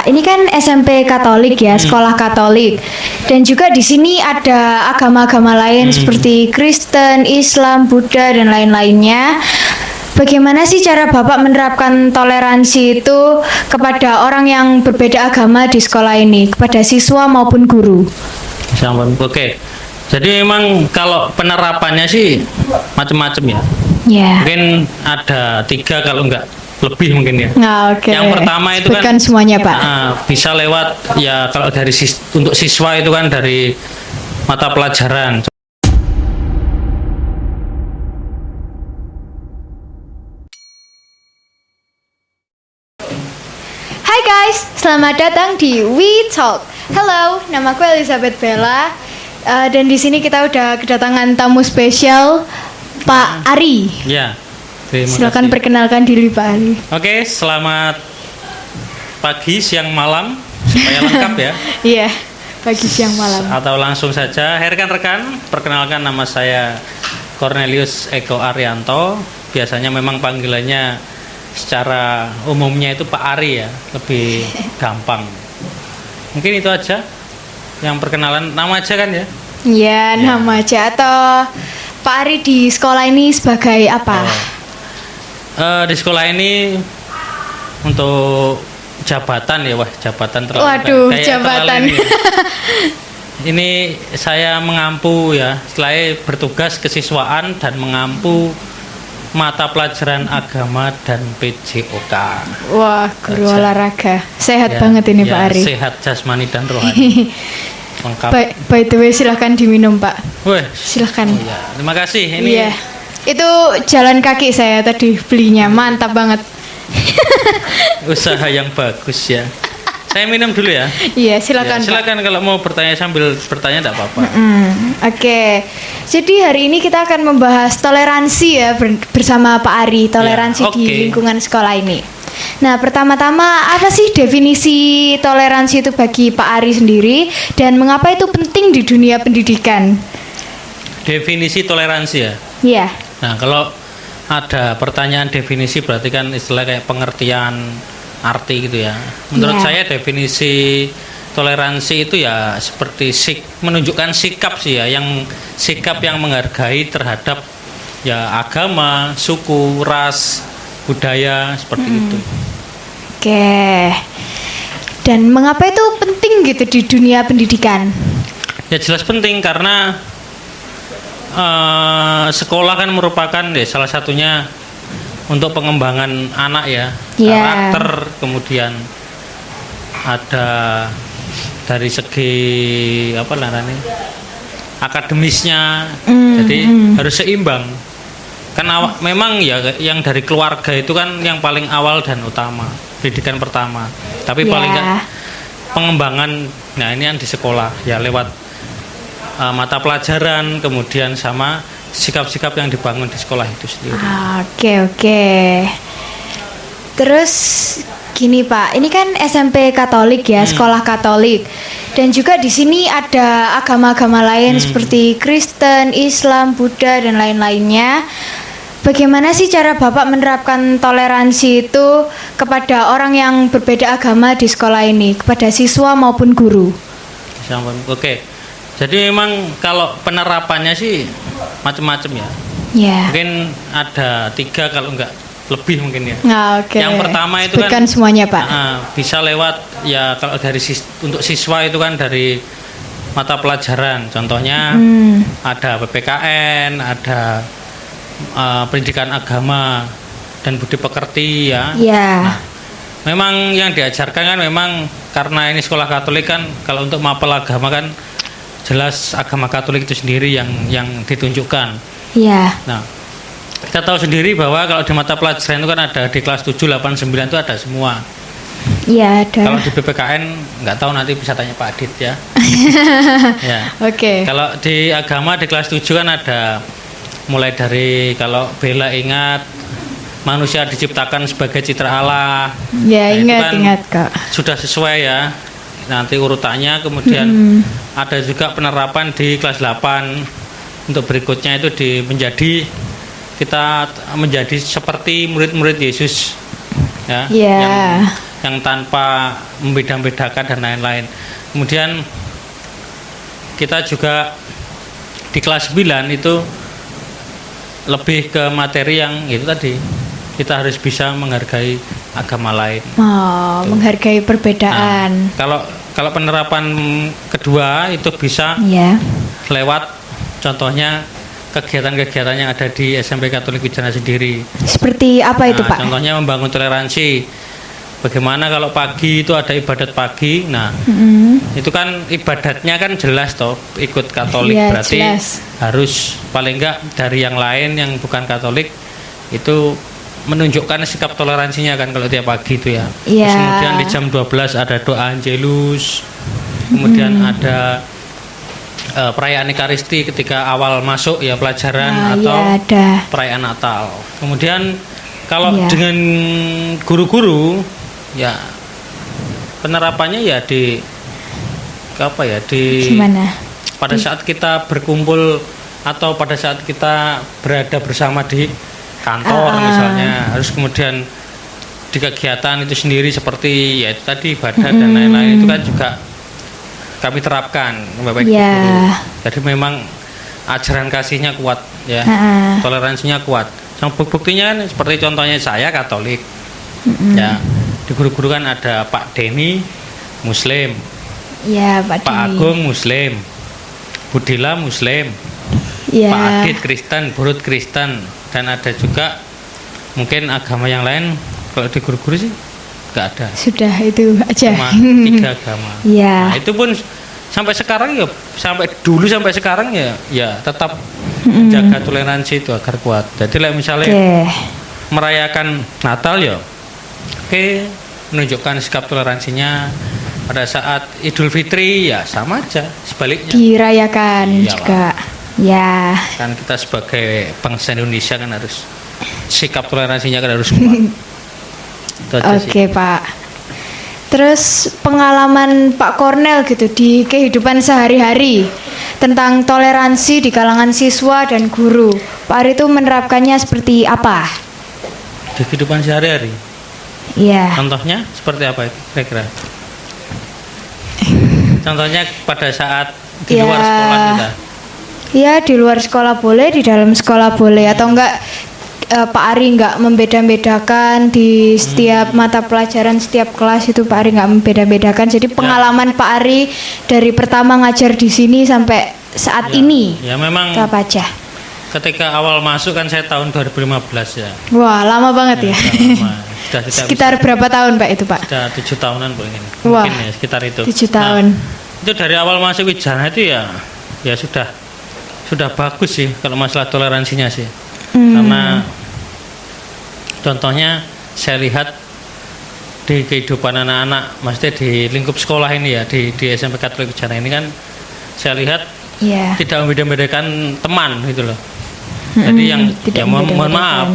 Pak, ini kan SMP Katolik ya, sekolah Katolik. Dan juga di sini ada agama-agama lain seperti Kristen, Islam, Buddha dan lain-lainnya. Bagaimana sih cara Bapak menerapkan toleransi itu kepada orang yang berbeda agama di sekolah ini, kepada siswa maupun guru? Oke. Jadi memang kalau penerapannya sih macam-macam ya. Ya. Mungkin ada 3 kalau enggak lebih mungkin ya. Nah, oke. Yang pertama itu sebutkan kan semuanya, Pak. Bisa lewat ya kalau dari untuk siswa itu kan dari mata pelajaran. Hai guys, selamat datang di We Talk. Halo, namaku Elizabeth Bella. Dan di sini kita udah kedatangan tamu spesial, Pak Ari. Ya. Terima Silakan kasih. perkenalkan diri Pak Ari. Oke, selamat pagi, siang, malam supaya lengkap ya. Iya, pagi, siang, malam. Atau langsung saja, rekan-rekan, perkenalkan nama saya Cornelius Eko Arianto. Biasanya memang panggilannya secara umumnya itu Pak Ari ya, lebih gampang. Mungkin itu aja yang perkenalan, nama aja kan ya? Iya, nama aja. Atau Pak Ari di sekolah ini sebagai apa? Di sekolah ini untuk jabatan ya, jabatan terlalu. Waduh, kayak jabatan. terlalu ini saya mengampu ya, setelah bertugas kesiswaan dan mengampu mata pelajaran agama dan PJOK. Wah, guru Aja. olahraga. Sehat Ya, banget ini ya, Pak Ari. Sehat jasmani dan rohani. Lengkap. By the way, silahkan diminum Pak. Weh, Silahkan. oh ya, terima kasih. Ini Iya. Itu jalan kaki saya tadi belinya, mantap banget. usaha yang bagus ya. Saya minum dulu ya. Iya, silakan. Ya, Pak. silakan kalau mau bertanya sambil bertanya tidak apa-apa. Oke. Jadi hari ini kita akan membahas toleransi ya bersama Pak Ari, toleransi Ya, di oke. lingkungan sekolah ini. Nah, pertama-tama apa sih definisi toleransi itu bagi Pak Ari sendiri dan mengapa itu penting di dunia pendidikan? Definisi toleransi ya. Iya. Nah, kalau ada pertanyaan definisi berarti kan istilah kayak pengertian arti gitu ya. Menurut Ya. saya definisi toleransi itu ya seperti menunjukkan sikap sih ya, yang sikap yang menghargai terhadap ya agama, suku, ras, budaya seperti itu. Oke. Dan mengapa itu penting gitu di dunia pendidikan? Ya jelas penting karena sekolah kan merupakan ya salah satunya untuk pengembangan anak ya, Ya. karakter, kemudian ada dari segi apa namanya akademisnya, jadi harus seimbang. Kan memang ya yang dari keluarga itu kan yang paling awal dan utama, pendidikan pertama. Tapi Ya. paling nggak pengembangan, nah ini yang di sekolah ya lewat mata pelajaran, kemudian sama sikap-sikap yang dibangun di sekolah itu sendiri. Oke. Terus gini Pak, ini kan SMP Katolik ya, sekolah Katolik. Dan juga di sini ada agama-agama lain seperti Kristen, Islam, Buddha dan lain-lainnya. Bagaimana sih cara Bapak menerapkan toleransi itu kepada orang yang berbeda agama di sekolah ini, kepada siswa maupun guru? Oke. Jadi memang kalau penerapannya sih macam-macam ya. Ya. Mungkin ada 3 kalau enggak lebih mungkin ya. Nah, oke. Yang pertama itu sebutkan kan semuanya Pak. Bisa lewat ya kalau dari untuk siswa itu kan dari mata pelajaran. Contohnya ada PPKN, ada pendidikan agama dan budi pekerti ya. Ya. Nah, memang yang diajarkan kan memang karena ini sekolah Katolik kan kalau untuk mapel agama kan jelas agama Katolik itu sendiri yang ditunjukkan. Ya. Nah, kita tahu sendiri bahwa kalau di mata pelajaran itu kan ada di kelas 7, 8, 9 itu ada semua. Ya, ada. Kalau di PPKN nggak tahu, nanti bisa tanya Pak Adit ya. Ya. Oke. Kalau di agama di kelas 7 kan ada mulai dari kalau Bella ingat manusia diciptakan sebagai citra Allah. Ya, Nah, itu kan ingat Kak. sudah sesuai ya. Nanti urutannya, kemudian ada juga penerapan di kelas 8 untuk berikutnya itu menjadi seperti murid-murid Yesus ya, Yeah. yang tanpa membeda-bedakan dan lain-lain. Kemudian kita juga di kelas 9 itu lebih ke materi yang itu tadi, kita harus bisa menghargai agama lain. Oh, menghargai perbedaan. Nah, kalau penerapan kedua itu bisa Ya. lewat contohnya kegiatan-kegiatan yang ada di SMP Katolik Wijana sendiri. Seperti apa itu, Pak? Contohnya membangun toleransi. Bagaimana kalau pagi itu ada ibadat pagi? Nah, Mm-mm. itu kan ibadatnya kan jelas toh, ikut Katolik Iya, berarti jelas. harus paling enggak dari yang lain yang bukan Katolik itu menunjukkan sikap toleransinya kan kalau tiap pagi itu ya. Iya. Terus kemudian di jam 12 ada doa Angelus. Kemudian ada perayaan Ekaristi ketika awal masuk ya pelajaran atau ya ada. perayaan Natal. Kemudian kalau Iya. dengan guru-guru ya penerapannya ya di Gimana? pada saat kita berkumpul atau pada saat kita berada bersama di kantor misalnya, harus kemudian di kegiatan itu sendiri seperti ya itu tadi ibadah dan lain-lain itu kan juga kami terapkan Bapak Ibu Ya. guru. Jadi memang ajaran kasihnya kuat ya, toleransinya kuat. Yang buktinya kan seperti contohnya saya Katolik, ya di guru-guru kan ada Pak Denny Muslim, Ya, Pak Pak Dini. Agung Muslim, Budila Muslim, Ya. Pak Adit Kristen, Burut Kristen, dan ada juga mungkin agama yang lain. Kalau di guru-guru sih nggak ada, Sudah itu aja. cuma 3 agama. Ya. Nah, itu pun sampai sekarang ya, sampai sekarang ya tetap menjaga toleransi itu agar kuat. Jadi like misalnya Oke. merayakan Natal ya, oke, menunjukkan sikap toleransinya. Pada saat Idul Fitri ya sama aja sebaliknya. Dirayakan Iya, juga. Ya. Kan kita sebagai bangsa Indonesia kan harus sikap toleransinya kan harus kuat. Itu aja sih. Oke, Pak. Terus pengalaman Pak Kornel gitu di kehidupan sehari-hari tentang toleransi di kalangan siswa dan guru. Pak Ari itu menerapkannya seperti apa? Di kehidupan sehari-hari. Iya. Contohnya seperti apa kira-kira? Contohnya pada saat di Ya. luar sekolah kita. Ya, di luar sekolah boleh, di dalam sekolah boleh, atau enggak Pak Ari enggak membeda-bedakan di setiap mata pelajaran, setiap kelas itu Pak Ari enggak membeda-bedakan. Jadi pengalaman Pak Ari dari pertama ngajar di sini sampai saat ini Ya memang itu apa aja? ketika awal masuk kan saya tahun 2015 ya. Wah, lama banget ya. Sudah lama. Sudah tidak Sekitar berapa tahun Pak itu Pak? sudah 7 tahunan mungkin. Wah, Mungkin ya sekitar itu. 7 tahun. Nah, itu dari awal masuk Wijana itu ya sudah bagus sih kalau masalah toleransinya sih. Karena contohnya saya lihat di kehidupan anak-anak, maksudnya di lingkup sekolah ini ya, di SMP Katolik Wijana ini kan saya lihat Iya. tidak membeda-bedakan teman gitu loh. Jadi yang tidak ya mohon membeda-bedakan. maaf,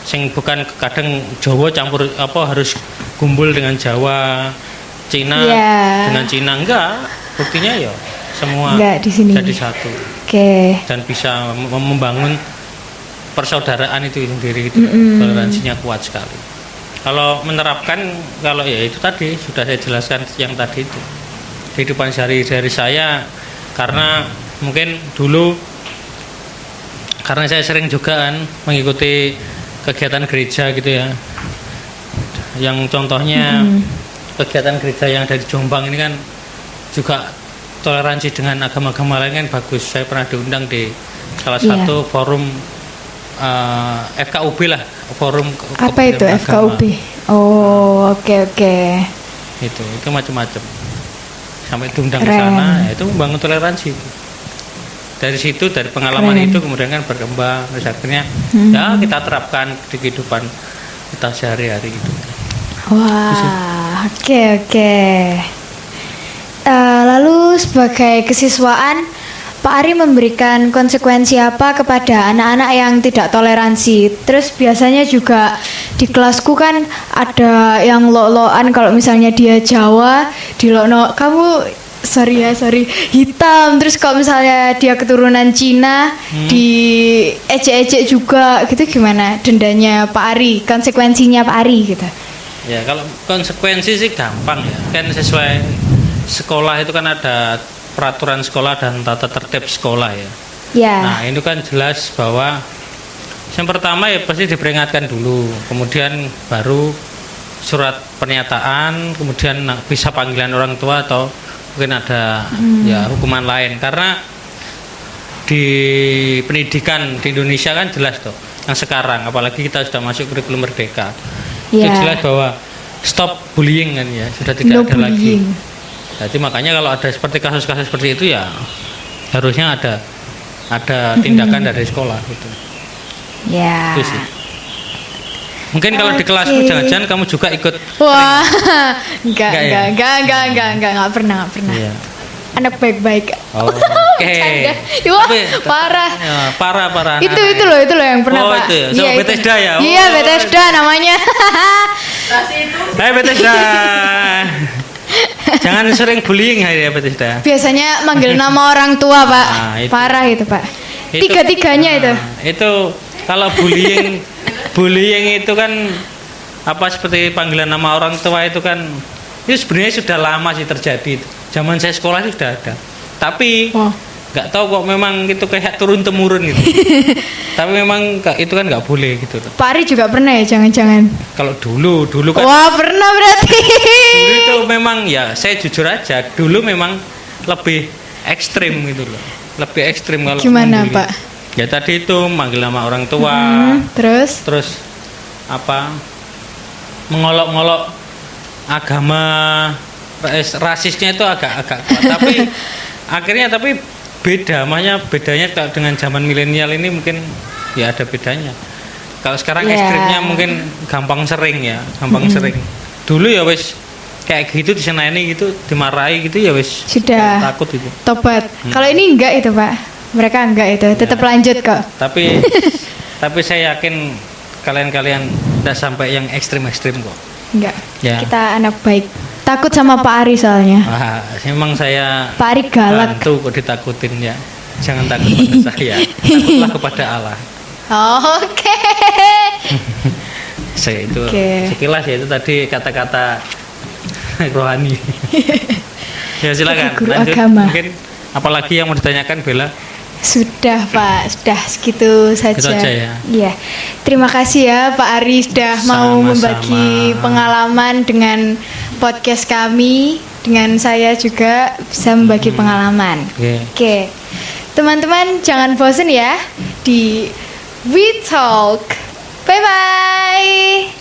sing bukan kadang Jawa campur apa harus kumpul dengan Jawa, Cina Iya. dengan Cina enggak. Buktinya ya semua Enggak di sini. jadi satu Oke. dan bisa membangun persaudaraan itu sendiri gitu. Toleransinya kuat sekali. Kalau menerapkan kalau ya itu tadi sudah saya jelaskan yang tadi itu. Kehidupan sehari-hari saya karena mungkin dulu karena saya sering juga kan mengikuti kegiatan gereja gitu ya. Yang contohnya kegiatan gereja yang ada di Jombang ini kan juga toleransi dengan agama-agama lain kan bagus. Saya pernah diundang di salah Iya. satu forum FKUB lah, forum Apa itu kebenaran FKUB? agama. Oh, oke. Itu macam-macam. Sampai diundang ke Keren. sana, ya itu membangun toleransi itu. Dari situ, dari pengalaman Keren. itu kemudian kan berkembang, terus akhirnya ya kita terapkan di kehidupan kita sehari-hari itu. Wah, oke. Lalu sebagai kesiswaan, Pak Ari memberikan konsekuensi apa kepada anak-anak yang tidak toleransi? Terus biasanya juga di kelasku kan ada yang lo-loan kalau misalnya dia Jawa, dilokno kamu sorry hitam. Terus kalau misalnya dia keturunan Cina, di ejek-ejek juga gitu, gimana dendanya Pak Ari, konsekuensinya Pak Ari gitu? Ya kalau konsekuensi sih gampang ya. Kan sesuai sekolah itu kan ada peraturan sekolah dan tata tertib sekolah ya. Ya. Nah itu kan jelas bahwa yang pertama ya pasti diperingatkan dulu, kemudian baru surat pernyataan, kemudian bisa panggilan orang tua atau mungkin ada ya hukuman lain. Karena di pendidikan di Indonesia kan jelas tuh yang sekarang, apalagi kita sudah masuk kurikulum merdeka, itu jelas bahwa stop bullying kan ya, sudah tidak ada bullying lagi. Jadi makanya kalau ada seperti kasus-kasus seperti itu ya harusnya ada tindakan dari sekolah gitu. Ya. Itu sih. Mungkin kalau di kelasmu jangan-jangan kamu juga ikut. Wah, enggak pernah. Iya. Anak baik-baik. Oh, oke. Wah, parah. Ya, parah. Itu loh yang pernah Pak. Itu ya. Sama Bethesda ya. Iya, Bethesda namanya. Hai Bethesda. Jangan sering bullying ya Bethesda. Biasanya manggil nama orang tua, Pak. Nah, parah itu, Pak. Tiga-tiganya itu. Itu kalau bullying itu kan apa seperti panggilan nama orang tua itu kan itu sebenarnya sudah lama sih terjadi itu. Zaman saya sekolah itu sudah ada. Tapi nggak tahu kok memang itu kayak turun temurun gitu. Tapi memang itu kan nggak boleh gitu. Pak Ari juga pernah ya jangan-jangan? Kalau dulu kan. Wah pernah berarti. Dulu itu memang ya saya jujur aja dulu memang lebih ekstrim gitu loh. Lebih ekstrim kalau gimana membuli. Pak? Ya tadi itu manggil nama orang tua. Terus apa? Mengolok-ngolok agama, rasisnya itu agak kuat. Tapi akhirnya bedanya dengan zaman milenial ini mungkin ya ada bedanya. Kalau sekarang ekstrimnya mungkin gampang sering. Dulu ya wes kayak gitu disenani gitu, dimarahi gitu ya wes sudah takut itu. Tobat. Kalau ini enggak itu Pak. Mereka enggak itu, tetap lanjut kok. Tapi saya yakin kalian tidak sampai yang ekstrim kok. Enggak. Ya. Kita anak baik. Takut sama Pak Ari soalnya. Memang saya Pak Ari galak. Tuh kok ditakutin ya. Jangan takut pada saya. Takutlah kepada Allah. Oke. Saya itu sekilas ya itu tadi kata-kata rohani. Ya silakan. Guru lanjut. Agama. Mungkin apalagi yang mau ditanyakan Bella? Sudah Pak, sudah segitu saja. Gitu aja ya. Iya. Terima kasih ya Pak Ari sudah mau membagi pengalaman dengan podcast kami. Dengan saya juga bisa membagi pengalaman. Oke. Teman-teman jangan bosan ya di We Talk. Bye bye.